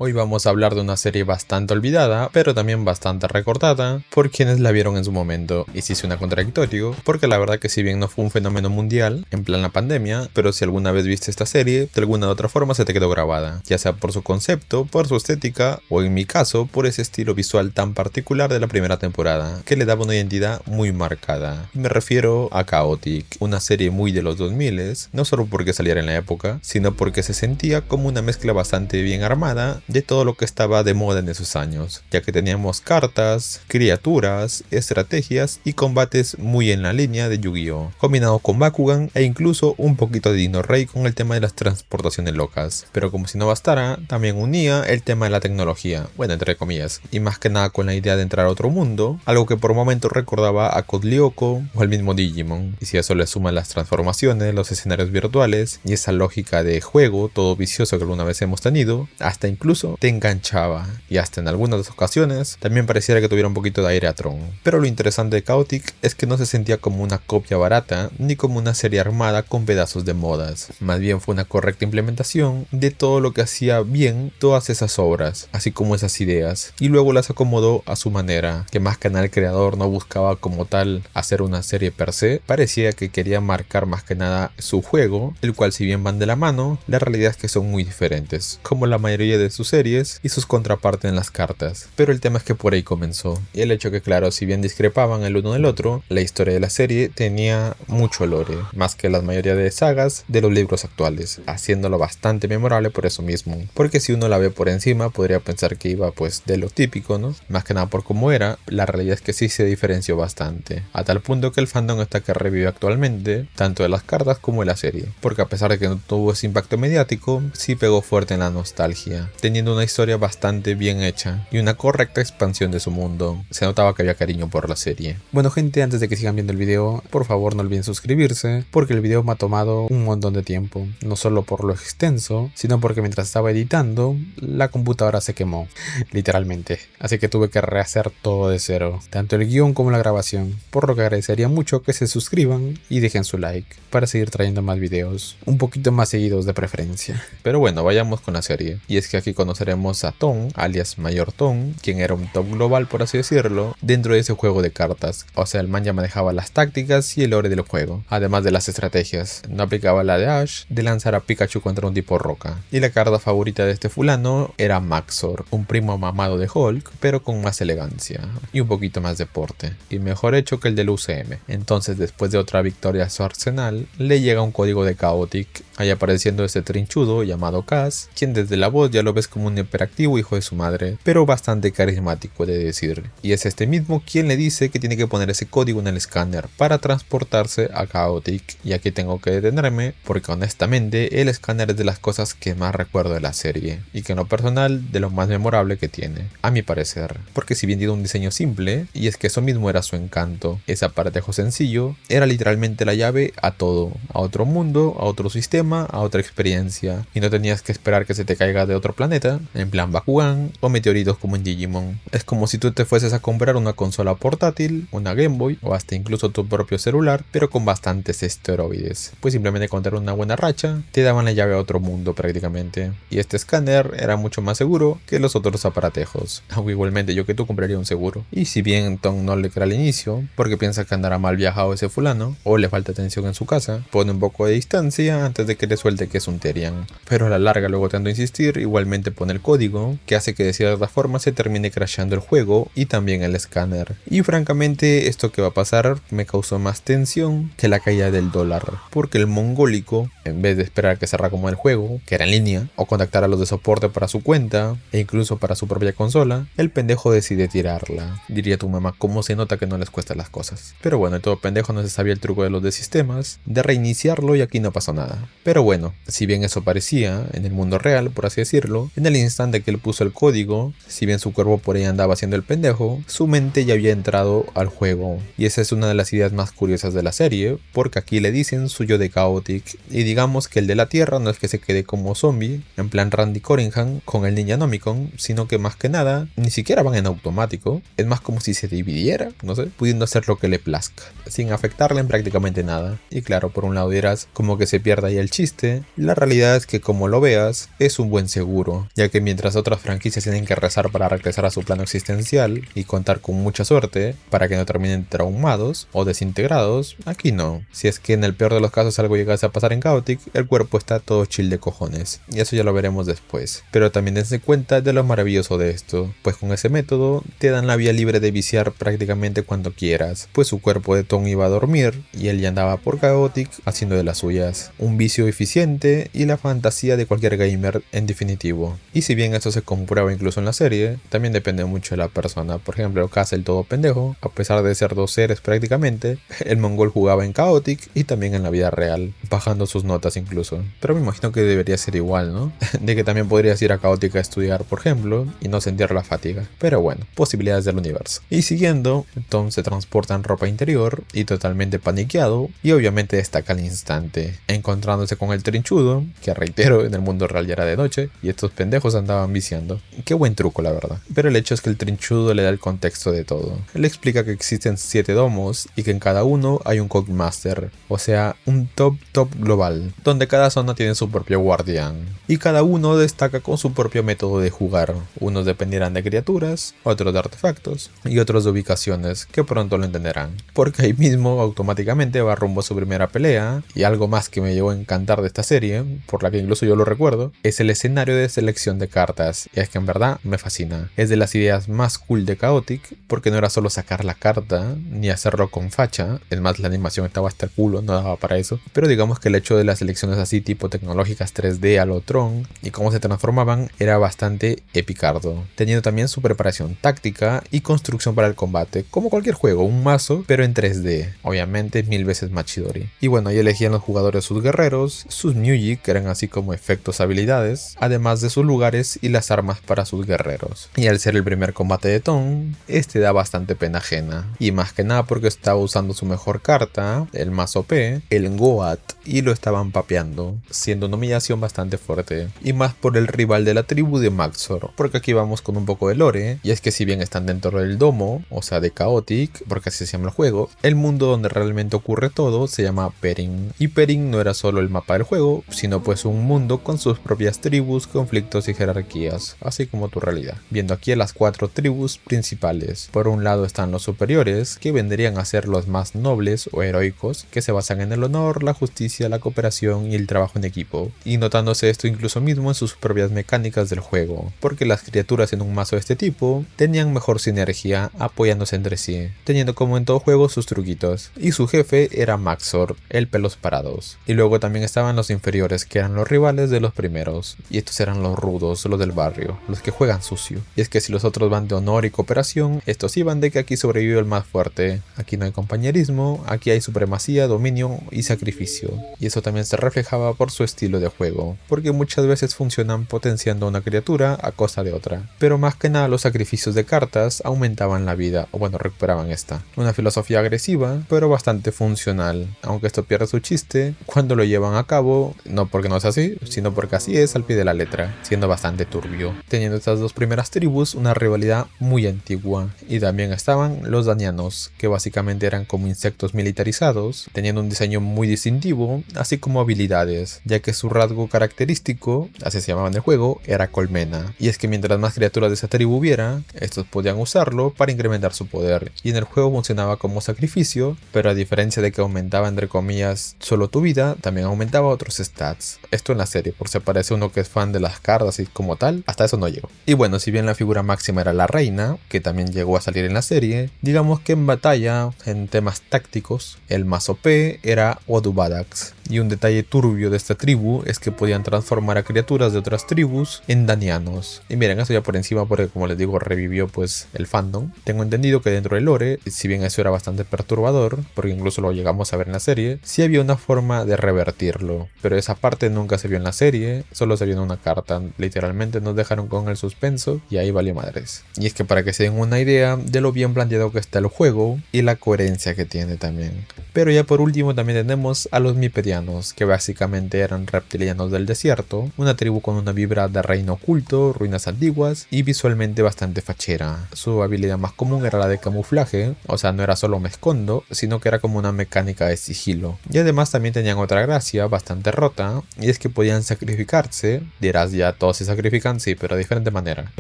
Hoy vamos a hablar de una serie bastante olvidada, pero también bastante recordada por quienes la vieron en su momento. Y sí suena contradictorio, porque la verdad que si bien no fue un fenómeno mundial, en plan la pandemia, pero si alguna vez viste esta serie, de alguna u otra forma se te quedó grabada, ya sea por su concepto, por su estética, o en mi caso, por ese estilo visual tan particular de la primera temporada, que le daba una identidad muy marcada. Y me refiero a Chaotic, una serie muy de los 2000, no solo porque saliera en la época, sino porque se sentía como una mezcla bastante bien armada de todo lo que estaba de moda en esos años, ya que teníamos cartas, criaturas, estrategias y combates muy en la línea de Yu-Gi-Oh, combinado con Bakugan e incluso un poquito de Dino Rey con el tema de las transportaciones locas. Pero como si no bastara, también unía el tema de la tecnología, bueno, entre comillas, y más que nada con la idea de entrar a otro mundo, algo que por momentos recordaba a Code Lyoko o al mismo Digimon. Y si a eso le suman las transformaciones, los escenarios virtuales y esa lógica de juego todo vicioso que alguna vez hemos tenido, hasta incluso te enganchaba, y hasta en algunas ocasiones también pareciera que tuviera un poquito de aire a Tron. Pero lo interesante de Chaotic es que no se sentía como una copia barata ni como una serie armada con pedazos de modas, más bien fue una correcta implementación de todo lo que hacía bien todas esas obras, así como esas ideas, y luego las acomodó a su manera, que más que nada el creador no buscaba como tal hacer una serie per se, parecía que quería marcar más que nada su juego, el cual si bien van de la mano, la realidad es que son muy diferentes, como la mayoría de sus series y sus contrapartes en las cartas. Pero el tema es que por ahí comenzó, y el hecho que claro, si bien discrepaban el uno del otro, la historia de la serie tenía mucho lore, más que la mayoría de sagas de los libros actuales, haciéndolo bastante memorable por eso mismo, porque si uno la ve por encima podría pensar que iba pues de lo típico, ¿no? Más que nada por cómo era, la realidad es que sí se diferenció bastante, a tal punto que el fandom está que revive actualmente, tanto de las cartas como de la serie, porque a pesar de que no tuvo ese impacto mediático, sí pegó fuerte en la nostalgia, teniendo una historia bastante bien hecha y una correcta expansión de su mundo. Se notaba que había cariño por la serie. Bueno gente, antes de que sigan viendo el video, por favor no olviden suscribirse, porque el video me ha tomado un montón de tiempo, no solo por lo extenso, sino porque mientras estaba editando, la computadora se quemó, literalmente, así que tuve que rehacer todo de cero, tanto el guión como la grabación, por lo que agradecería mucho que se suscriban y dejen su like, para seguir trayendo más videos, un poquito más seguidos de preferencia. Pero bueno, vayamos con la serie, y es que aquí conoceremos a Tom, alias Mayor Tom, quien era un top global por así decirlo, dentro de ese juego de cartas, o sea el man ya manejaba las tácticas y el lore del juego, además de las estrategias, no aplicaba la de Ash de lanzar a Pikachu contra un tipo roca, y la carta favorita de este fulano era Maxor, un primo mamado de Hulk, pero con más elegancia, y un poquito más de porte, y mejor hecho que el del UCM. Entonces después de otra victoria a su arsenal, le llega un código de Chaotic, ahí apareciendo este trinchudo llamado Kaz, quien desde la voz ya lo ves como un hiperactivo hijo de su madre, pero bastante carismático de decir, y es este mismo quien le dice que tiene que poner ese código en el escáner para transportarse a Chaotic, y aquí tengo que detenerme porque honestamente el escáner es de las cosas que más recuerdo de la serie, y que en lo personal de lo más memorable que tiene, a mi parecer, porque si bien tiene un diseño simple, y es que eso mismo era su encanto, ese aparatajo sencillo era literalmente la llave a todo, a otro mundo, a otro sistema, a otra experiencia, y no tenías que esperar que se te caiga de otro planeta, en plan Bakugan o meteoritos como en Digimon. Es como si tú te fueses a comprar una consola portátil, una Game Boy o hasta incluso tu propio celular, pero con bastantes esteroides. Pues simplemente con tener una buena racha, te daban la llave a otro mundo prácticamente. Y este escáner era mucho más seguro que los otros aparatejos. Aunque igualmente yo que tú compraría un seguro. Y si bien Tom no le cree al inicio, porque piensa que andará mal viajado ese fulano, o le falta atención en su casa, pone un poco de distancia antes de que le suelte que es un Terian. Pero a la larga luego tanto insistir, igualmente pone el código, que hace que de cierta forma se termine crashando el juego y también el escáner. Y francamente esto que va a pasar me causó más tensión que la caída del dólar, porque el mongólico, en vez de esperar que cerrara como el juego, que era en línea, o contactar a los de soporte para su cuenta, e incluso para su propia consola, el pendejo decide tirarla. Diría tu mamá, ¿cómo se nota que no les cuesta las cosas? Pero bueno, el todo pendejo no se sabía el truco de los de sistemas, de reiniciarlo y aquí no pasó nada. Pero bueno, si bien eso parecía, en el mundo real, por así decirlo, en el instante que él puso el código, si bien su cuerpo por ahí andaba haciendo el pendejo, su mente ya había entrado al juego. Y esa es una de las ideas más curiosas de la serie, porque aquí le dicen suyo de Chaotic, y digamos que el de la Tierra no es que se quede como zombie, en plan Randy Corringham con el Ninja Nomicon, sino que más que nada, ni siquiera van en automático, es más como si se dividiera, no sé, pudiendo hacer lo que le plazca, sin afectarle en prácticamente nada. Y claro, por un lado dirás, como que se pierda ahí el chiste, la realidad es que como lo veas, es un buen seguro, ya que mientras otras franquicias tienen que rezar para regresar a su plano existencial y contar con mucha suerte para que no terminen traumados o desintegrados, aquí no. Si es que en el peor de los casos algo llegase a pasar en Chaotic, el cuerpo está todo chill de cojones, y eso ya lo veremos después. Pero también dense cuenta de lo maravilloso de esto, pues con ese método te dan la vía libre de viciar prácticamente cuando quieras, pues su cuerpo de Tom iba a dormir y él ya andaba por Chaotic haciendo de las suyas. Un vicio eficiente y la fantasía de cualquier gamer en definitivo. Y si bien esto se comprueba incluso en la serie, también depende mucho de la persona. Por ejemplo, Kaz el todo pendejo, a pesar de ser dos seres prácticamente, el mongol jugaba en Chaotic y también en la vida real, bajando sus notas incluso. Pero me imagino que debería ser igual, ¿no? De que también podrías ir a Chaotic a estudiar, por ejemplo, y no sentir la fatiga. Pero bueno, posibilidades del universo. Y siguiendo, Tom se transporta en ropa interior y totalmente paniqueado, y obviamente destaca al instante, encontrándose con el trinchudo, que reitero, en el mundo real ya era de noche, y estos pendejos andaban viciando. Qué buen truco, la verdad. Pero el hecho es que el trinchudo le da el contexto de todo. Él explica que existen 7 domos y que en cada uno hay un Codemaster, o sea, un top global, donde cada zona tiene su propio guardián, y cada uno destaca con su propio método de jugar. Unos dependerán de criaturas, otros de artefactos, y otros de ubicaciones, que pronto lo entenderán, porque ahí mismo automáticamente va rumbo a su primera pelea. Y algo más que me llegó a encantar de esta serie, por la que incluso yo lo recuerdo, es el escenario de selección de cartas, y es que en verdad me fascina. Es de las ideas más cool de Chaotic, porque no era solo sacar la carta, ni hacerlo con facha, es más, la animación estaba hasta el culo, no daba para eso, pero digamos que el hecho de las selecciones así tipo tecnológicas 3D a lo Tron, y cómo se transformaban, era bastante epicardo, teniendo también su preparación táctica y construcción para el combate, como cualquier juego, un mazo, pero en 3D, obviamente 1000 veces más chidori. Y bueno, ahí elegían los jugadores sus guerreros, sus Muji, que eran así como efectos habilidades, además de sus lugares y las armas para sus guerreros. Y al ser el primer combate de Tom, este da bastante pena ajena, y más que nada porque estaba usando su mejor carta, el más OP, el Goat, y lo estaban papeando, siendo una humillación bastante fuerte, y más por el rival de la tribu de Maxor, porque aquí vamos con un poco de lore, y es que si bien están dentro del domo, o sea de Chaotic, porque así se llama el juego, el mundo donde realmente ocurre todo se llama Perrin, y Perrin no era solo el mapa del juego, sino pues un mundo con sus propias tribus, conflictos y jerarquías, así como tu realidad, viendo aquí a las 4 tribus principales. Por un lado están los superiores, que vendrían a ser los más nobles o heroicos, que se basan en el honor, la justicia, la cooperación y el trabajo en equipo, y notándose esto incluso mismo en sus propias mecánicas del juego, porque las criaturas en un mazo de este tipo tenían mejor sinergia apoyándose entre sí, teniendo como en todo juego sus truquitos, y su jefe era Maxor, el pelos parados. Y luego también estaban los inferiores, que eran los rivales de los primeros, y estos eran los rudos, los del barrio, los que juegan sucio. Y es que si los otros van de honor y cooperación, estos iban de que aquí sobrevive el más fuerte, aquí no hay compañerismo, aquí hay supremacía, dominio y sacrificio. Y eso también se reflejaba por su estilo de juego, porque muchas veces funcionan potenciando a una criatura a costa de otra, pero más que nada los sacrificios de cartas aumentaban la vida, o bueno, recuperaban esta. Una filosofía agresiva, pero bastante funcional, aunque esto pierde su chiste cuando lo llevan a cabo, no porque no es así, sino porque así es al pie de la letra, siendo bastante turbio, teniendo estas dos primeras tribus una rivalidad muy antigua. Y también estaban los danianos, que básicamente eran como insectos militarizados, teniendo un diseño muy distintivo, así como habilidades, ya que su rasgo característico, así se llamaba en el juego, era colmena. Y es que mientras más criaturas de esa tribu hubiera, estos podían usarlo para incrementar su poder, y en el juego funcionaba como sacrificio, pero a diferencia de que aumentaba entre comillas solo tu vida, también aumentaba otros stats. Esto en la serie, por si aparece uno que es fan de las cartas y como tal, hasta eso no llegó. Y bueno, si bien la figura máxima era la reina, que también llegó a salir en la serie, digamos que en batalla, en temas tácticos, el más OP era Odubadax. Y un detalle turbio de esta tribu es que podían transformar a criaturas de otras tribus en danianos. Y miren, eso ya por encima porque como les digo revivió pues el fandom. Tengo entendido que dentro del lore, si bien eso era bastante perturbador, porque incluso lo llegamos a ver en la serie, sí había una forma de revertirlo. Pero esa parte nunca se vio en la serie, solo se vio en una carta. Literalmente nos dejaron con el suspenso y ahí valió madres. Y es que para que se den una idea de lo bien planteado que está el juego y la coherencia que tiene también. Pero ya por último también tenemos a los miperianos, que básicamente eran reptilianos del desierto, una tribu con una vibra de reino oculto, ruinas antiguas y visualmente bastante fachera. Su habilidad más común era la de camuflaje, o sea, no era solo me escondo, sino que era como una mecánica de sigilo. Y además también tenían otra gracia bastante rota, y es que podían sacrificarse. Dirás, ya todos se sacrifican, sí, pero de diferente manera.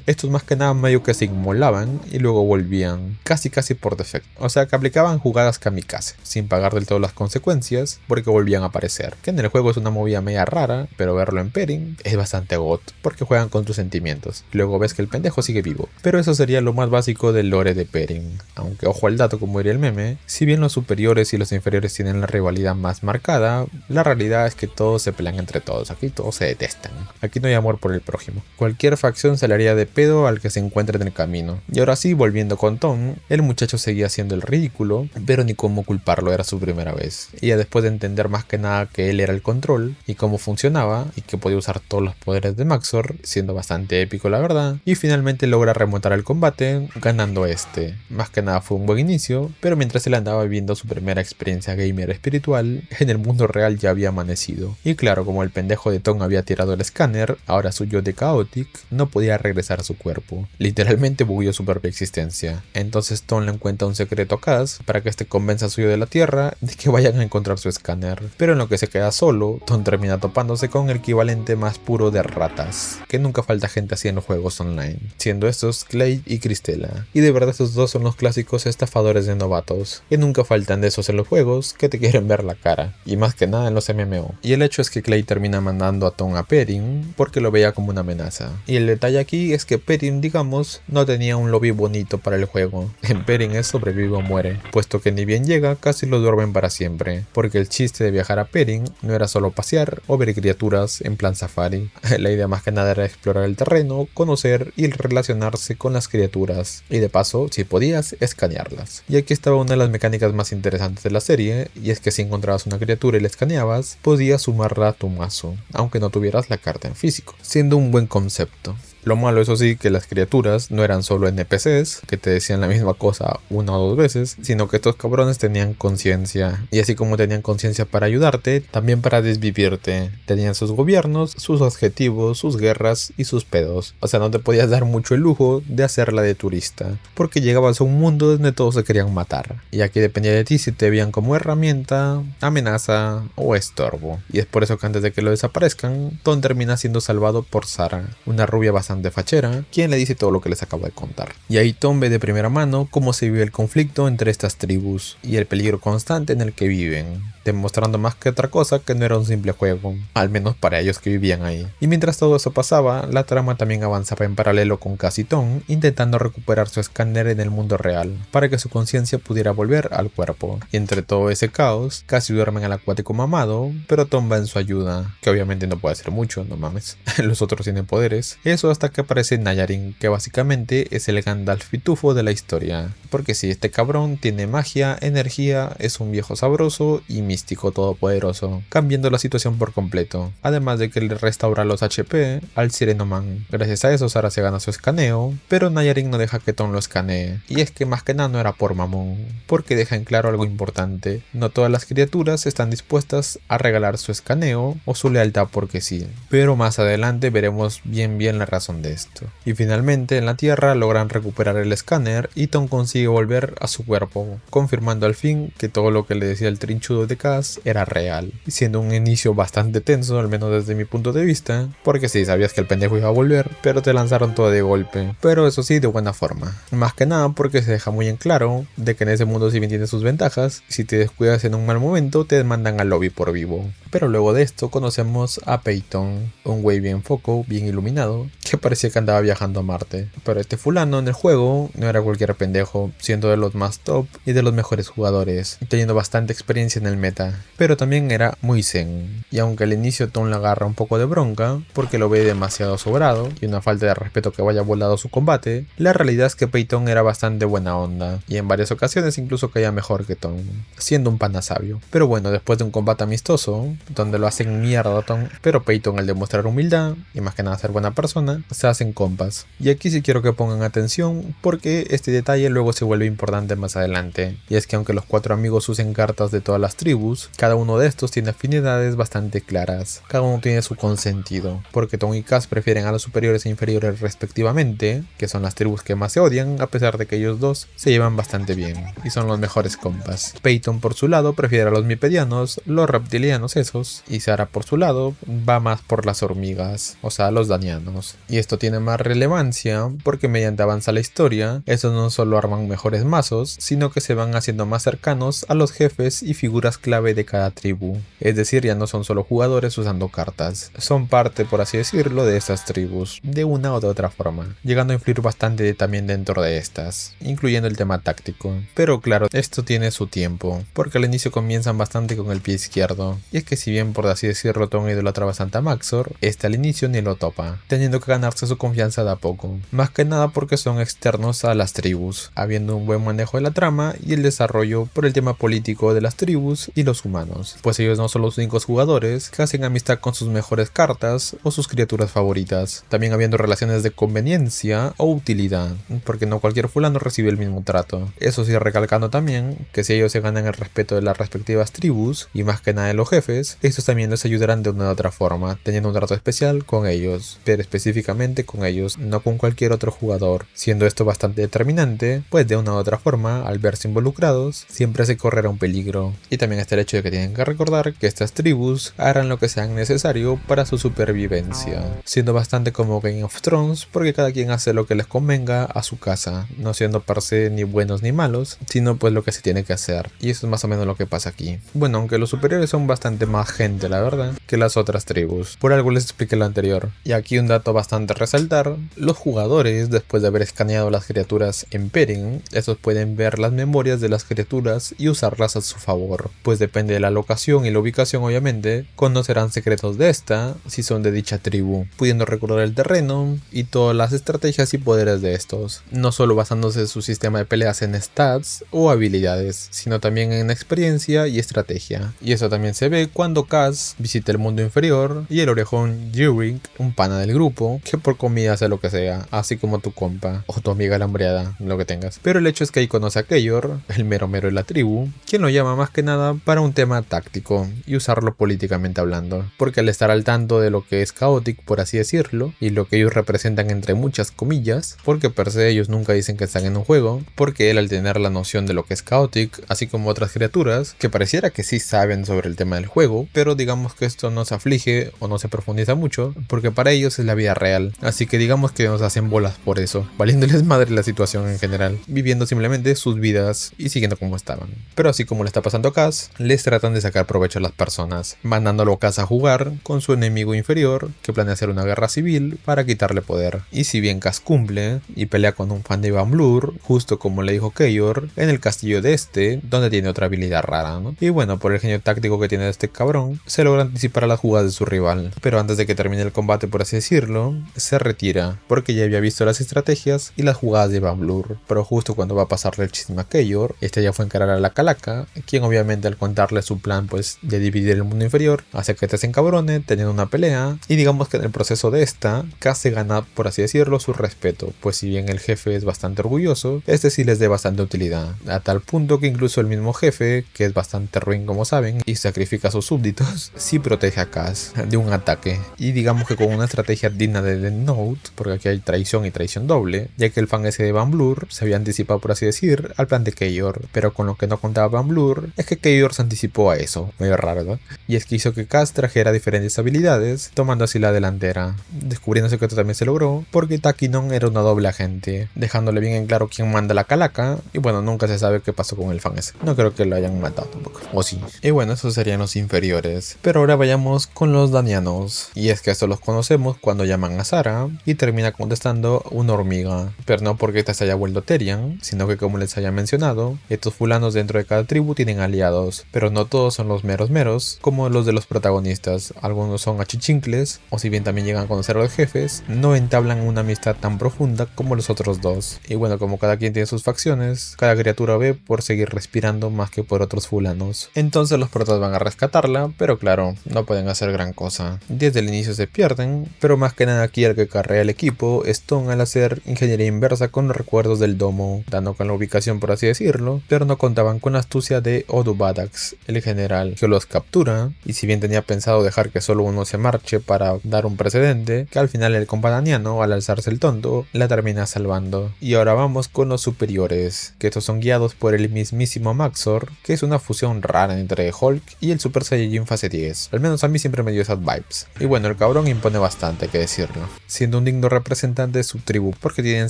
Estos más que nada medio que se inmolaban y luego volvían casi por defecto. O sea, que aplicaban jugadas kamikaze, sin pagar del todo las consecuencias, porque volvían a aparecer. Que en el juego es una movida media rara, pero verlo en pairing es bastante got, porque juegan con tus sentimientos. Luego ves que el pendejo sigue vivo. Pero eso sería lo más básico del lore de pairing. Aunque ojo al dato, como diría el meme, si bien los superiores y los inferiores tienen la rivalidad más marcada, la realidad es que todos se pelean entre todos. Aquí todos se detestan. Aquí no hay amor por el prójimo. Cualquier facción se le haría de pedo al que se encuentre en el camino. Y ahora sí, volviendo con Tom, el muchacho seguía haciendo el ridículo, pero ni cómo culparlo, era su primera vez. Y ya después de entender más que nada que él era el control y cómo funcionaba y que podía usar todos los poderes de Maxor, siendo bastante épico la verdad, y finalmente logra remontar el combate ganando este. Más que nada fue un buen inicio, pero mientras él andaba viviendo su primera experiencia gamer espiritual, en el mundo real ya había amanecido. Y claro, como el pendejo de Tom había tirado el escáner, ahora su yo de Chaotic no podía regresar a su cuerpo. Literalmente bugueó su propia existencia. Entonces Tom le encuentra un secreto a Kaz para que este convenza a su yo de la Tierra de que vayan a encontrar su escáner. Pero en lo que se queda solo, Tom termina topándose con el equivalente más puro de ratas, que nunca falta gente así en los juegos online, siendo estos Clay y Cristela. Y de verdad estos dos son los clásicos estafadores de novatos, que nunca faltan de esos en los juegos que te quieren ver la cara, y más que nada en los MMO. Y el hecho es que Clay termina mandando a Tom a Perrin porque lo veía como una amenaza. Y el detalle aquí es que Perrin, digamos, no tenía un lobby bonito para el juego. En Perrin es sobrevive o muere, puesto que ni bien llega casi lo duermen para siempre, porque el chiste de viajar a Perrin no era solo pasear o ver criaturas en plan safari. La idea más que nada era explorar el terreno, conocer y relacionarse con las criaturas, y de paso, si podías, escanearlas. Y aquí estaba una de las mecánicas más interesantes de la serie, y es que si encontrabas una criatura y la escaneabas, podías sumarla a tu mazo, aunque no tuvieras la carta en físico, siendo un buen concepto. Lo malo, eso sí, que las criaturas no eran solo NPCs que te decían la misma cosa una o dos veces, sino que estos cabrones tenían conciencia, y así como tenían conciencia para ayudarte, también para desvivirte. Tenían sus gobiernos, sus objetivos, sus guerras y sus pedos. O sea, no te podías dar mucho el lujo de hacerla de turista, porque llegabas a un mundo donde todos se querían matar, y aquí dependía de ti si te veían como herramienta, amenaza o estorbo. Y es por eso que antes de que lo desaparezcan, Tom termina siendo salvado por Sara, una rubia bastante fachera, quien le dice todo lo que les acabo de contar. Y ahí Tom ve de primera mano cómo se vive el conflicto entre estas tribus y el peligro constante en el que viven, demostrando más que otra cosa que no era un simple juego, al menos para ellos que vivían ahí. Y mientras todo eso pasaba, la trama también avanzaba en paralelo con Kaz y Tom, intentando recuperar su escáner en el mundo real, para que su conciencia pudiera volver al cuerpo. Y entre todo ese caos, casi duermen al acuático mamado, pero Tom va en su ayuda, que obviamente no puede hacer mucho, no mames, los otros tienen poderes. Eso hasta que aparece Nayarin, que básicamente es el Gandalf pitufo de la historia, porque si este cabrón tiene magia, energía, es un viejo sabroso y místico todopoderoso, cambiando la situación por completo, además de que le restaura los HP al Sirenoman. Gracias a eso Sara se gana su escaneo, pero Nayarin no deja que Tom lo escanee, y es que más que nada no era por mamón, porque deja en claro algo importante: no todas las criaturas están dispuestas a regalar su escaneo o su lealtad porque sí, pero más adelante veremos bien la razón de esto. Y finalmente en la Tierra logran recuperar el escáner y Tom consigue volver a su cuerpo, confirmando al fin que todo lo que le decía el trinchudo de Kaz era real, siendo un inicio bastante tenso, al menos desde mi punto de vista, porque sí, sabías que el pendejo iba a volver, pero te lanzaron todo de golpe, pero eso sí, de buena forma. Más que nada porque se deja muy en claro de que en ese mundo si bien tiene sus ventajas, si te descuidas en un mal momento te mandan al lobby por vivo. Pero luego de esto conocemos a Peyton, un güey bien foco, bien iluminado, que parecía que andaba viajando a Marte. Pero este fulano en el juego no era cualquier pendejo, siendo de los más top y de los mejores jugadores, teniendo bastante experiencia en el meta, pero también era muy zen. Y aunque al inicio Tom le agarra un poco de bronca, porque lo ve demasiado sobrado y una falta de respeto que vaya volado su combate, la realidad es que Peyton era bastante buena onda, y en varias ocasiones incluso caía mejor que Tom, siendo un pana sabio. Pero bueno, después de un combate amistoso, donde lo hacen mierda a Tom, pero Peyton, al demostrar humildad y más que nada ser buena persona, se hacen compas. Y aquí sí quiero que pongan atención porque este detalle luego se vuelve importante más adelante, y es que aunque los 4 amigos usen cartas de todas las tribus, cada uno de estos tiene afinidades bastante claras, cada uno tiene su consentido, porque Tom y Cass prefieren a los superiores e inferiores respectivamente, que son las tribus que más se odian, a pesar de que ellos dos se llevan bastante bien y son los mejores compas. Peyton por su lado prefiere a los mipedianos, los reptilianos esos, y Sarah por su lado va más por las hormigas, o sea los danianos. Y esto tiene más relevancia porque mediante avanza la historia, estos no solo arman mejores mazos, sino que se van haciendo más cercanos a los jefes y figuras clave de cada tribu. Es decir, ya no son solo jugadores usando cartas, son parte, por así decirlo, de estas tribus, de una o de otra forma, llegando a influir bastante también dentro de estas, incluyendo el tema táctico. Pero claro, esto tiene su tiempo, porque al inicio comienzan bastante con el pie izquierdo, y es que si bien por así decirlo Tom idolatraba a Santa Maxor, este al inicio ni lo topa, teniendo que ganarse su confianza de a poco, más que nada porque son externos a las tribus, habiendo un buen manejo de la trama y el desarrollo por el tema político de las tribus y los humanos, pues ellos no son los únicos jugadores que hacen amistad con sus mejores cartas o sus criaturas favoritas, también habiendo relaciones de conveniencia o utilidad, porque no cualquier fulano recibe el mismo trato. Eso sí, recalcando también que si ellos se ganan el respeto de las respectivas tribus y más que nada de los jefes, estos también les ayudarán de una u otra forma, teniendo un trato especial con ellos, pero específicamente con ellos, no con cualquier otro jugador, siendo esto bastante determinante, pues de una u otra forma, al verse involucrados, siempre se correrá un peligro. Y también está el hecho de que tienen que recordar que estas tribus harán lo que sea necesario para su supervivencia, siendo bastante como Game of Thrones, porque cada quien hace lo que les convenga a su casa, no siendo per se ni buenos ni malos, sino pues lo que se tiene que hacer, y eso es más o menos lo que pasa aquí. Bueno, aunque los superiores son bastante más gente, la verdad, que las otras tribus, por algo les expliqué lo anterior. Y aquí un dato bastante a resaltar: los jugadores, después de haber escaneado las criaturas en Perrin, estos pueden ver las memorias de las criaturas y usarlas a su favor, pues depende de la locación y la ubicación obviamente, conocerán secretos de esta si son de dicha tribu, pudiendo recordar el terreno y todas las estrategias y poderes de estos, no solo basándose en su sistema de peleas en stats o habilidades, sino también en experiencia y estrategia. Y eso también se ve cuando Cass visita el mundo inferior y el orejón Yurik, un pana del grupo, que por comida hace lo que sea, así como tu compa o tu amiga la hambreada, lo que tengas. Pero el hecho es que ahí conoce a Keyor, el mero mero de la tribu, quien lo llama más que nada para un tema táctico y usarlo políticamente hablando, porque al estar al tanto de lo que es Chaotic, por así decirlo, y lo que ellos representan entre muchas comillas, porque per se ellos nunca dicen que están en un juego, porque él, al tener la noción de lo que es Chaotic, así como otras criaturas, que pareciera que sí saben sobre el tema del juego, pero digamos que esto no se aflige o no se profundiza mucho, porque para ellos es la vida real, así que digamos que nos hacen bolas por eso, valiéndoles madre la situación en general, viviendo simplemente sus vidas y siguiendo como estaban. Pero así como le está pasando a Cass, les tratan de sacar provecho a las personas, mandándolo a Cass a jugar con su enemigo inferior, que planea hacer una guerra civil para quitarle poder. Y si bien Cass cumple y pelea con un fan de Van Blur, justo como le dijo Keyor, en el castillo de este, donde tiene otra habilidad rara, ¿no? Y bueno, por el genio táctico que tiene este cabrón, se logra anticipar a las jugadas de su rival, pero antes de que termine el combate, por así decirlo, se retira, porque ya había visto las estrategias y las jugadas de Van Blur. Pero justo cuando va a pasarle el chisme a Keyor, este ya fue a encarar a la calaca, quien obviamente al contarle su plan pues de dividir el mundo inferior, hace que este se encabrone, teniendo una pelea, y digamos que en el proceso de esta, Cass se gana, por así decirlo, su respeto, pues si bien el jefe es bastante orgulloso, este sí les dé bastante utilidad, a tal punto que incluso el mismo jefe, que es bastante ruin como saben, y sacrifica a sus súbditos, sí protege a Cass de un ataque, y digamos que con una estrategia digna de The Note, porque aquí hay traición y traición doble, ya que el fan ese de Van Blur se había anticipado, por así decir, al plan de Keyor, pero con lo que no contaba Van Blur es que Keyor se anticipó a eso, medio raro, ¿verdad? Y es que hizo que Cass trajera diferentes habilidades, tomando así la delantera, descubriéndose que esto también se logró, porque Takinon era una doble agente, dejándole bien en claro quién manda la calaca, y bueno, nunca se sabe qué pasó con el fan ese, no creo que lo hayan matado tampoco, o sí. Y bueno, esos serían los inferiores, pero ahora vayamos con los danianos, y es que estos los conocemos cuando llaman a Sarah, y termina contestando una hormiga, pero no porque esta se haya vuelto Therian, sino que como les haya mencionado, estos fulanos dentro de cada tribu tienen aliados, pero no todos son los meros meros, como los de los protagonistas, algunos son achichincles, o si bien también llegan a conocer a los jefes, no entablan una amistad tan profunda como los otros dos, y bueno, como cada quien tiene sus facciones, cada criatura ve por seguir respirando más que por otros fulanos, entonces los protas van a rescatarla salvarla, pero claro, no pueden hacer gran cosa. Desde el inicio se pierden, pero más que nada aquí el que carrea el equipo es Tom al hacer ingeniería inversa con los recuerdos del domo, dando con la ubicación por así decirlo, pero no contaban con la astucia de Odubadax, el general, que los captura, y si bien tenía pensado dejar que solo uno se marche para dar un precedente, que al final el companiano, al alzarse el tonto, la termina salvando. Y ahora vamos con los superiores, que estos son guiados por el mismísimo Maxor, que es una fusión rara entre Hulk y el Super Saiyajin fase 10, al menos a mí siempre me dio esas vibes. Y bueno, el cabrón impone bastante, hay que decirlo, siendo un digno representante de su tribu porque tienen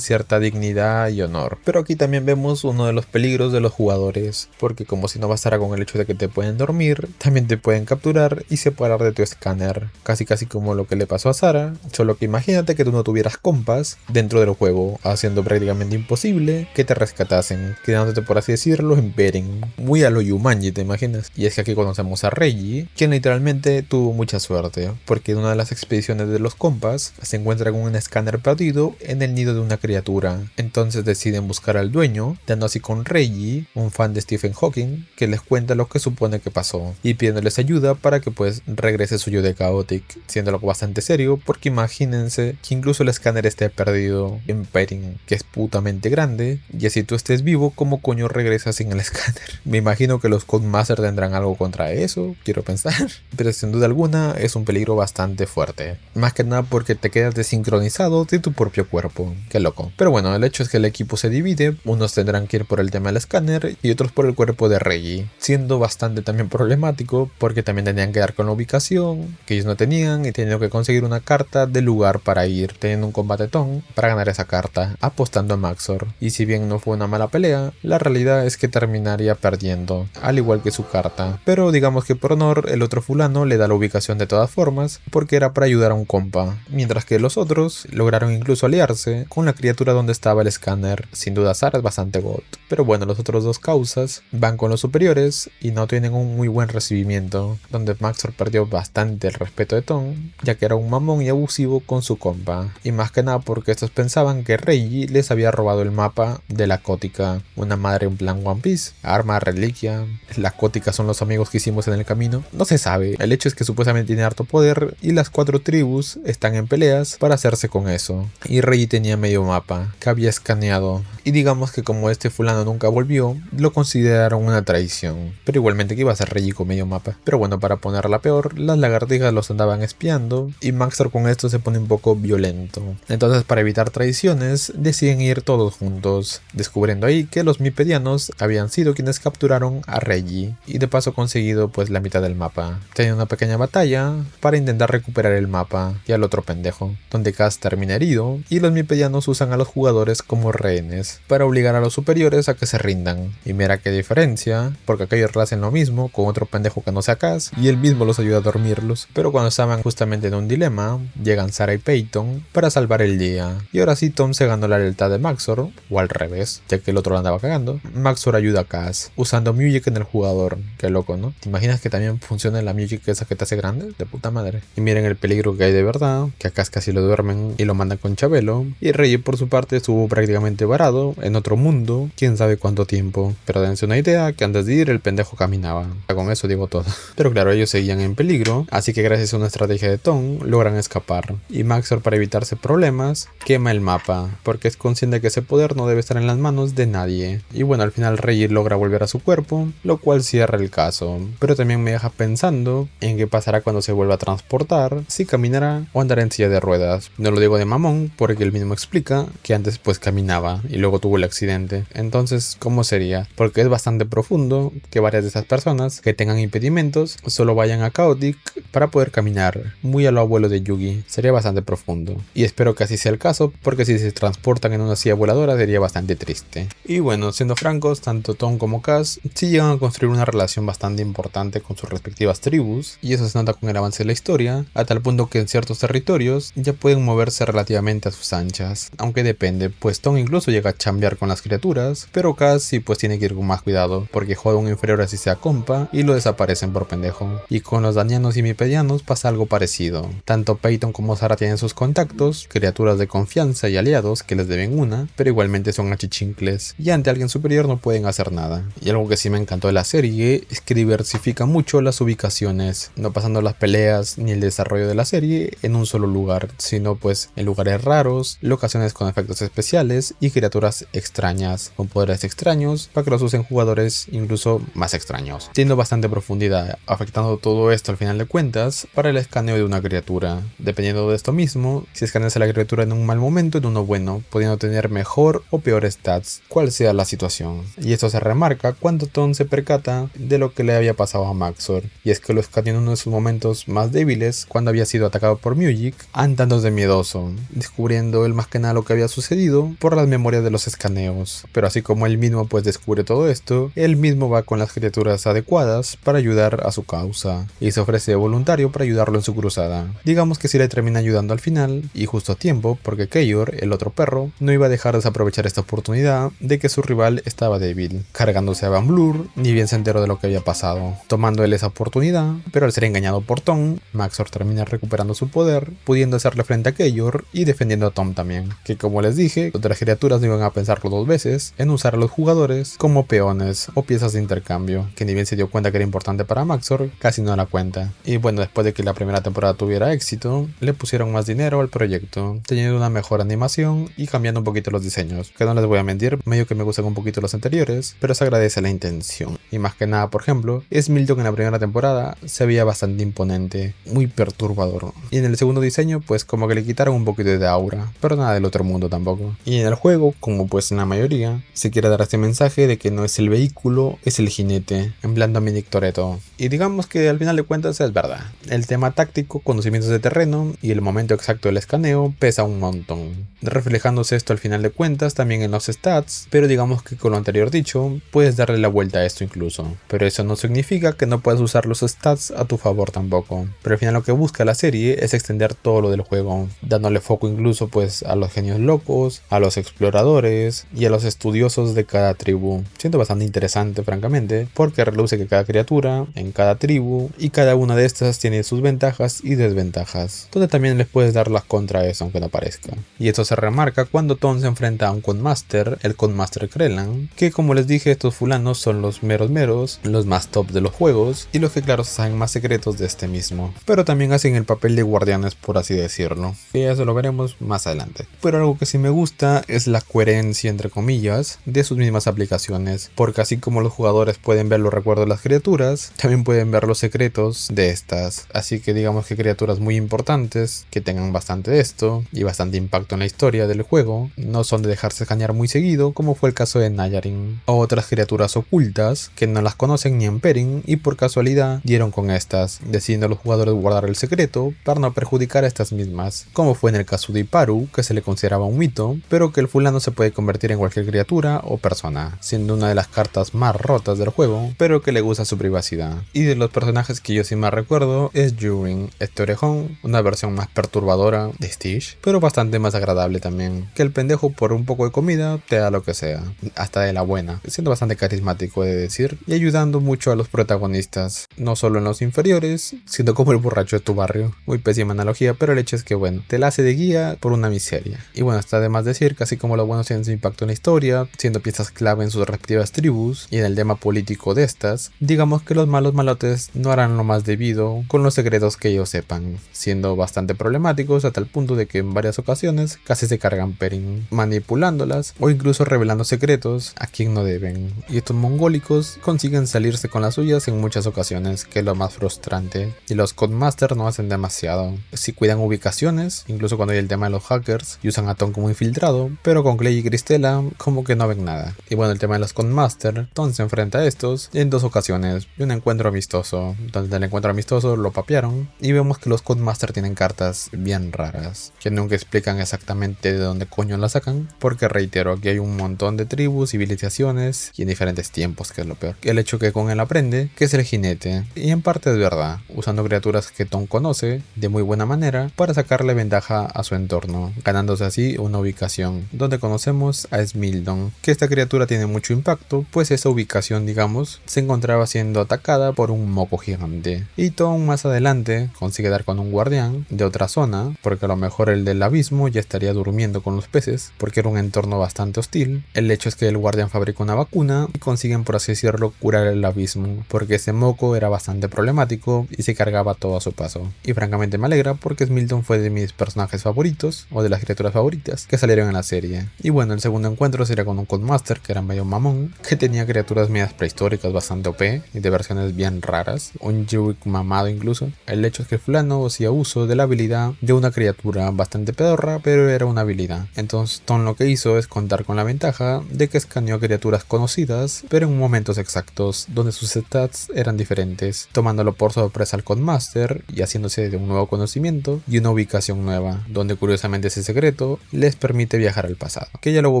cierta dignidad y honor. Pero aquí también vemos uno de los peligros de los jugadores, porque como si no bastara con el hecho de que te pueden dormir, también te pueden capturar y separar de tu escáner, casi como lo que le pasó a Sarah, solo que imagínate que tú no tuvieras compas dentro del juego, haciendo prácticamente imposible que te rescatasen, quedándote por así decirlo en Beren, muy a lo Yumanji, ¿te imaginas? Y es que aquí conocemos a Reggie, quien literalmente tuvo mucha suerte, porque en una de las expediciones de los compas se encuentra con un escáner perdido en el nido de una criatura, entonces deciden buscar al dueño, dando así con Reggie, un fan de Stephen Hawking, que les cuenta lo que supone que pasó, y pidiéndoles ayuda para que pues regrese su yo de Chaotic, siendo algo bastante serio, porque imagínense que incluso el escáner esté perdido en Beren, que es putamente grande, y así tú estés vivo, ¿cómo coño regresas sin el escáner? Me imagino que los Codemasters tendrán algo contra eso, quiero pensar, pero sin duda alguna es un peligro bastante fuerte, más que nada porque te quedas desincronizado de tu propio cuerpo, qué loco. Pero bueno, el hecho es que el equipo se divide, unos tendrán que ir por el tema del escáner y otros por el cuerpo de Reggie, siendo bastante también problemático porque también tenían que dar con la ubicación que ellos no tenían y teniendo que conseguir una carta del lugar para ir, teniendo un combatetón para ganar esa carta, apostando a Maxor. Y si bien no fue una mala pelea, la realidad es que terminaría perdiendo, al igual que su carta. Pero digamos que por honor el otro fulano le da la ubicación de todas formas porque era para ayudar a un compa, mientras que los otros lograron incluso aliarse con la criatura donde estaba el escáner. Sin duda Sarah es bastante gold, pero bueno, los otros dos causas van con los superiores y no tienen un muy buen recibimiento, donde Maxor perdió bastante el respeto de Tom, ya que era un mamón y abusivo con su compa, y más que nada porque estos pensaban que Reggie les había robado el mapa de la Cótica, una madre en plan One Piece, arma, reliquia, la Cótica son los amigos que hicimos en el camino, no se sabe, el hecho es que supuestamente tiene harto poder y las 4 tribus están en peleas para hacerse con eso, y Reggie tenía medio mapa que había escaneado, y digamos que como este fulano nunca volvió, lo consideraron una traición, pero igualmente que iba a ser Reggie con medio mapa. Pero bueno, para ponerla peor, las lagartijas los andaban espiando y Maxor con esto se pone un poco violento. Entonces, para evitar traiciones, deciden ir todos juntos, descubriendo ahí que los mipedianos habían sido quienes capturaron a Reggie y de paso conseguido pues la mitad del mapa. Tienen una pequeña batalla para intentar recuperar el mapa y al otro pendejo, donde Kaz termina herido y los mipedianos usan a los jugadores como rehenes para obligar a los superiores a que se rindan. Y mira qué diferencia, porque aquellos hacen lo mismo con otro pendejo que no sea Kaz y él mismo los ayuda a dormirlos. Pero cuando estaban justamente en un dilema, llegan Sarah y Peyton para salvar el día. Y ahora sí Tom se ganó la lealtad de Maxor, o al revés, ya que el otro lo andaba cagando. Maxor ayuda a Kaz, usando Music en el jugador. Qué loco, ¿no? ¿Te imaginas que también funciona la Music esa que te hace grande? De puta madre. Y miren el peligro que hay de verdad, que a Kaz casi lo duermen y lo mandan con Chabelo. Y Reggie por su parte estuvo prácticamente varado en otro mundo, quién sabe cuánto tiempo. Pero dense una idea que antes de ir el pendejo caminaba. Con eso digo todo. Pero claro, ellos seguían en peligro, así que gracias a una estrategia de Tom logran escapar. Y Maxor, para evitarse problemas, quema el mapa, porque es consciente que ese poder no debe estar en las manos de nadie. Y bueno, al final Reggie logra volver a su cuerpo, lo cual cierra el caso. Pero también me deja pensando en qué pasará cuando se vuelva a transportar, si caminará o andará en silla de ruedas. No lo digo de mamón, porque él mismo explica que antes pues caminaba y luego tuvo el accidente. Entonces, ¿cómo sería? Porque es bastante profundo que varias de esas personas que tengan impedimentos solo vayan a Chaotic para poder caminar, muy a lo abuelo de Yugi. Sería bastante profundo y espero que así sea el caso, porque si se transportan en una silla voladora sería bastante triste. Y bueno, siendo francos, tanto Tom como Kaz sí llegan a construir una relación bastante importante con sus respectivas tribus, y eso se nota con el avance de la historia, a tal punto que en ciertos territorios ya pueden moverse relativamente a sus anchas, aunque depende, pues Tom incluso llega a chambear con las criaturas, pero Kaz sí pues tiene que ir con más cuidado, porque juega un inferior así sea compa y lo desaparecen por pendejo. Y con los dañanos y mipedianos pasa algo parecido. Tanto Peyton como Sarah tienen sus contactos, criaturas de confianza y aliados que les deben una, pero igualmente son achichincles y ante alguien superior no pueden hacer nada. Y algo que sí me encantó de la serie es que diversifica mucho mucho las ubicaciones, no pasando las peleas ni el desarrollo de la serie en un solo lugar, sino pues en lugares raros, locaciones con efectos especiales y criaturas extrañas, con poderes extraños, para que los usen jugadores incluso más extraños, siendo bastante profundidad, afectando todo esto al final de cuentas para el escaneo de una criatura, dependiendo de esto mismo, si escaneas a la criatura en un mal momento o en uno bueno, pudiendo tener mejor o peor stats, cual sea la situación. Y esto se remarca cuando Tom se percata de lo que le había pasado a Maxor, y es que lo escaneó en uno de sus momentos más débiles, cuando había sido atacado por Mujik, andándose miedoso, descubriendo él más que nada lo que había sucedido por las memorias de los escaneos. Pero así como él mismo pues descubre todo esto, él mismo va con las criaturas adecuadas para ayudar a su causa, y se ofrece voluntario para ayudarlo en su cruzada. Digamos que sí le termina ayudando al final, y justo a tiempo, porque Keyor, el otro perro, no iba a dejar desaprovechar esta oportunidad de que su rival estaba débil, cargándose a Van Blur, ni bien se enteró de lo que había pasado, tomando él esa oportunidad, pero al ser engañado por Tom, Maxor termina recuperando su poder, pudiendo hacerle frente a Keyor y defendiendo a Tom también, que como les dije, otras criaturas no iban a pensarlo dos veces en usar a los jugadores como peones o piezas de intercambio, que ni bien se dio cuenta que era importante para Maxor, casi no la cuenta. Y bueno, después de que la primera temporada tuviera éxito, le pusieron más dinero al proyecto, teniendo una mejor animación y cambiando un poquito los diseños, que no les voy a mentir, medio que me gustan un poquito los anteriores, pero se agradece la intención. Y más que nada, por ejemplo, Smilton en la primera temporada se veía bastante imponente, muy perturbador. Y en el segundo diseño, pues como que le quitaron un poquito de aura, pero nada del otro mundo tampoco. Y en el juego, como pues en la mayoría, se quiere dar este mensaje de que no es el vehículo, es el jinete, en plan Dominic Toretto. Y digamos que al final de cuentas es verdad. El tema táctico, conocimientos de terreno y el momento exacto del escaneo pesa un montón, reflejándose esto al final de cuentas también en los stats, pero digamos que con lo anterior dicho, puedes darle la vuelta a esto incluso. Pero eso no significa que no puedas usar los stats a tu favor tampoco. Pero al final lo que busca la serie es extender todo lo del juego, dándole foco incluso pues a los genios locos, a los exploradores y a los estudiosos de cada tribu. Siento bastante interesante francamente, porque reluce que cada criatura, en cada tribu, y cada una de estas tiene sus ventajas y desventajas, donde también les puedes dar las contra eso aunque no parezca. Y esto se remarca cuando Tom se enfrenta a un Codemaster, el Codemaster Krelan, que como les dije, estos fulanos son los meros, los más top de los juegos, y los que claro saben más secretos de este mismo, pero también hacen el papel de guardianes por así decirlo, y eso lo veremos más adelante. Pero algo que sí me gusta es la coherencia entre comillas de sus mismas aplicaciones, porque así como los jugadores pueden ver los recuerdos de las criaturas, también pueden ver los secretos de estas, así que digamos que criaturas muy importantes, que tengan bastante de esto, y bastante impacto en la historia del juego, no son de dejarse escanear muy seguido, como fue el caso de Nayarine, o otras criaturas ocultas, que no las conocen ni en Perrin, y por casualidad dieron con estas, decidiendo a los jugadores guardar el secreto, para no perjudicar a estas mismas, como fue en el caso de Iparu, que se le consideraba un mito, pero que el fulano se puede convertir en cualquier criatura o persona, siendo una de las cartas más rotas del juego, pero que le gusta su privacidad. Y de los personajes que yo sí más recuerdo es Yurin, este orejón, una versión más perturbadora de Stitch, pero bastante más agradable también, que el pendejo por un poco de comida te da lo que sea, hasta de la buena, siendo bastante carismático de decir, y ayudando mucho a los protagonistas, no solo en los inferiores, sino como el borracho de tu barrio. Muy pésima analogía, pero el hecho es que bueno, te la hace de guía por una miseria. Y bueno, está de más decir que así como los buenos tienen su impacto en la historia, siendo piezas clave en sus respectivas tribus y en el tema político de estas, digamos que los malos malotes no harán lo más debido con los secretos que ellos sepan, siendo bastante problemáticos hasta el punto de que en varias ocasiones casi se cargan Perrin, manipulándolas o incluso revelando secretos a quien no deben. Y estos mongólicos consiguen salirse con las suyas en muchas ocasiones, que es lo más frustrante. Y los Codemaster no hacen demasiado. Si cuidan ubicaciones, incluso cuando hay el tema de los hackers, y usan a Tom como infiltrado, pero con Clay y Cristela como que no ven nada. Y bueno, el tema de los Codemaster, Tom se enfrenta a estos en dos ocasiones, y un encuentro amistoso, donde el encuentro amistoso lo papearon, y vemos que los Codemaster tienen cartas bien raras, que nunca explican exactamente de dónde coño las sacan, porque reitero, aquí hay un montón de tribus, civilizaciones, y en diferentes tiempos, que es lo peor. El hecho que con él aprende, que es el jinete, y en parte es verdad, usando criaturas que Tom conoce de muy buena manera para sacarle ventaja a su entorno, ganándose así una ubicación, donde conocemos a Smildon, que esta criatura tiene mucho impacto, pues esa ubicación, digamos, se encontraba siendo atacada por un moco gigante, y Tom más adelante consigue dar con un guardián de otra zona, porque a lo mejor el del abismo ya estaría durmiendo con los peces, porque era un entorno bastante hostil. El hecho es que el guardián fabrica una vacuna y consiguen, por así decirlo, curar el abismo, porque ese moco era bastante problemático y se cargaba todo a su paso. Y francamente me alegra porque Smilton fue de mis personajes favoritos, o de las criaturas favoritas, que salieron en la serie. Y bueno, el segundo encuentro sería con un Codemaster que era medio mamón, que tenía criaturas medias prehistóricas bastante OP y de versiones bien raras, un Jurek mamado incluso. El hecho es que el fulano hacía uso de la habilidad de una criatura bastante pedorra, pero era una habilidad. Entonces Tom lo que hizo es contar con la ventaja de que escaneó criaturas conocidas, pero en momentos exactos donde sus stats eran diferentes, tomándolo por sorpresa al Codemaster y haciéndose de un nuevo conocimiento y una ubicación nueva, donde curiosamente ese secreto les permite viajar al pasado, que ya luego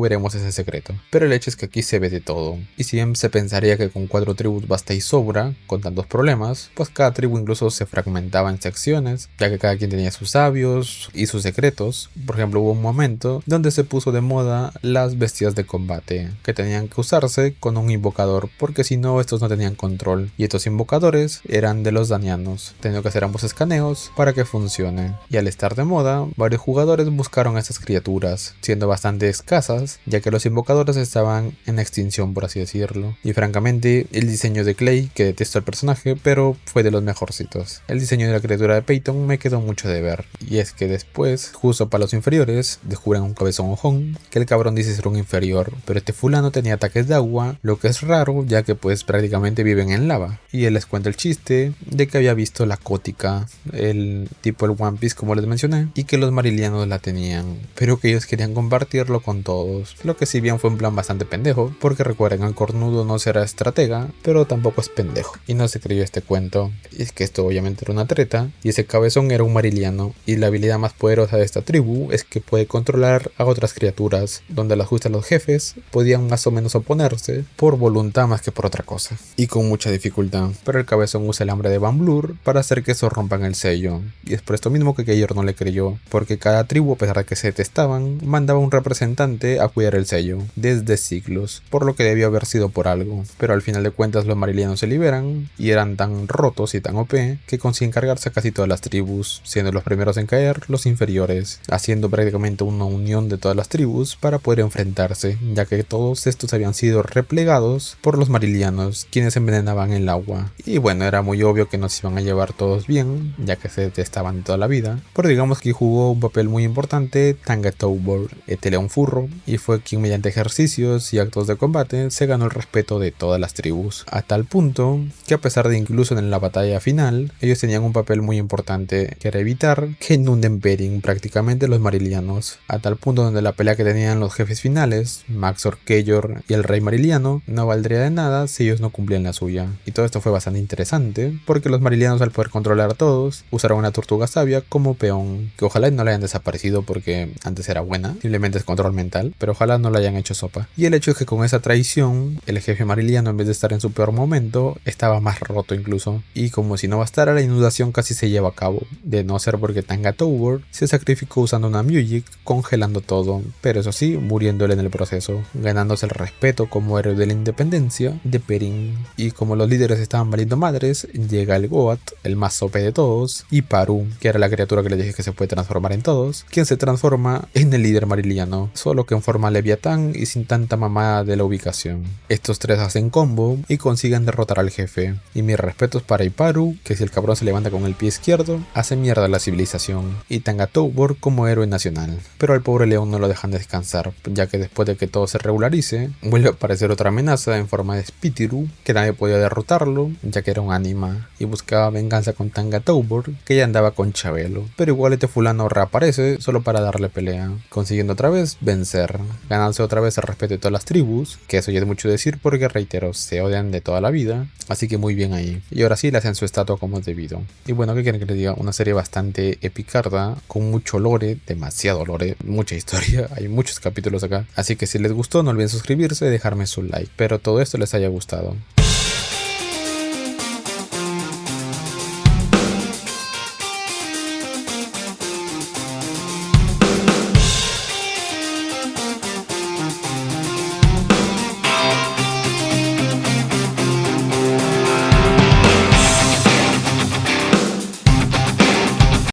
veremos ese secreto. Pero el hecho es que aquí se ve de todo, y si bien se pensaría que con 4 tribus basta y sobra con tantos problemas, pues cada tribu incluso se fragmentaba en secciones, ya que cada quien tenía sus sabios y sus secretos. Por ejemplo, hubo un momento donde se puso de moda las bestias de combate, que tenían que usarse con un invocador, porque si no estos no tenían control, y estos invocadores eran de los danianos, teniendo que hacer ambos escaneos para que funcione. Y al estar de moda, varios jugadores buscaron a estas criaturas, siendo bastante escasas, ya que los invocadores estaban en extinción, por así decirlo. Y francamente, el diseño de Clay, que detesto al personaje, pero fue de los mejorcitos. El diseño de la criatura de Peyton me quedó mucho de ver, y es que después, justo para los inferiores, descubren un cabezón ojón, que el cabrón dice ser un inferior, pero este fulano tenía ataques de agua, lo que es raro, ya que pues prácticamente viven en lava. Y él les cuenta el chiste de que había visto la Cótica, el tipo el One Piece como les mencioné, y que los marilianos la tenían, pero que ellos querían compartirlo con todos, lo que si bien fue un plan bastante pendejo, porque recuerden, el cornudo no será estratega, pero tampoco es pendejo, y no se creyó este cuento. Y es que esto obviamente era una treta, y ese cabezón era un mariliano, y la habilidad más poderosa de esta tribu es que puede controlar a otras criaturas, donde las justas los jefes podían más o menos oponerse por voluntad más que por otra cosa, y con mucha dificultad. Pero el cabezón usa el hambre de Van Blur para hacer que eso rompan el sello, y es por esto mismo que Keyor no le creyó, porque cada tribu, a pesar de que se testaban, mandaba un representante a cuidar el sello desde siglos, por lo que debió haber sido por algo. Pero al final de cuentas los marilianos se liberan y eran tan rotos y tan OP que consiguen cargarse a casi todas las tribus, siendo los primeros en caer los inferiores, haciendo prácticamente una unión de todas las tribus para poder enfrentarse, ya que todos estos habían sido replegados por los marilianos, quienes envenenaban el agua. Y bueno, era muy obvio que no se iban a llevar todos bien, ya que se detestaban de toda la vida, pero digamos que jugó un papel muy importante Tanga Tower, este león furro, y fue quien mediante ejercicios y actos de combate se ganó el respeto de todas las tribus, a tal punto que a pesar de incluso en la batalla final, ellos tenían un papel muy importante, que era evitar que inunden Perin prácticamente los marilianos, a tal punto donde la pelea que tenían los jefes finales, Maxor, Keyor y el rey mariliano, no valdría de nada si ellos no cumplían la suya. Y todo esto fue bastante interesante, porque los marilianos, al poder controlar a todos, usaron una tortuga sabia como peón, que ojalá no la hayan desaparecido porque antes era buena, simplemente es control mental, pero ojalá no la hayan hecho sopa. Y el hecho es que con esa traición, el jefe mariliano, en vez de estar en su peor momento, estaba más roto incluso, y como si no bastara, la inundación casi se lleva a cabo, de no ser porque Tanga Tower se sacrificó usando una Music, congelando todo, pero eso sí, muriéndole en el proceso, ganándose el respeto como héroe de la independencia de Perin. Y como los líderes estaban valiendo madres, llega el Goat, el más OP de todos, y Paru, que era la criatura que les dije que se puede transformar en todos, quien se transforma en el líder mariliano, solo que en forma leviatán y sin tanta mamada de la ubicación. Estos tres hacen combo y consiguen derrotar al jefe, y mis respetos para Iparu, que si el cabrón se levanta con el pie izquierdo, hace mierda a la civilización, y Tanga Tower como héroe nacional. Pero al pobre león no lo dejan descansar, ya que después de que todo se regularice, vuelve a aparecer otra amenaza en forma de Spitiru, que nadie podía derrotarlo, ya que era un anima, y buscaba venganza con Tanga Tower, que ya andaba con Chabelo. Pero igual este fulano reaparece solo para darle pelea, consiguiendo otra vez vencer, ganarse otra vez el respeto de todas las tribus, que eso ya es mucho decir porque reitero, se odian de toda la vida, así que muy bien ahí. Y ahora sí le hacen su estatua como es debido. Y bueno, ¿qué quieren que les diga? Una serie bastante epicarda, con mucho lore, demasiado lore, mucha historia, hay muchos capítulos acá, así que si les gustó no olviden suscribirse y dejarme su like, pero todo esto les haya gustado.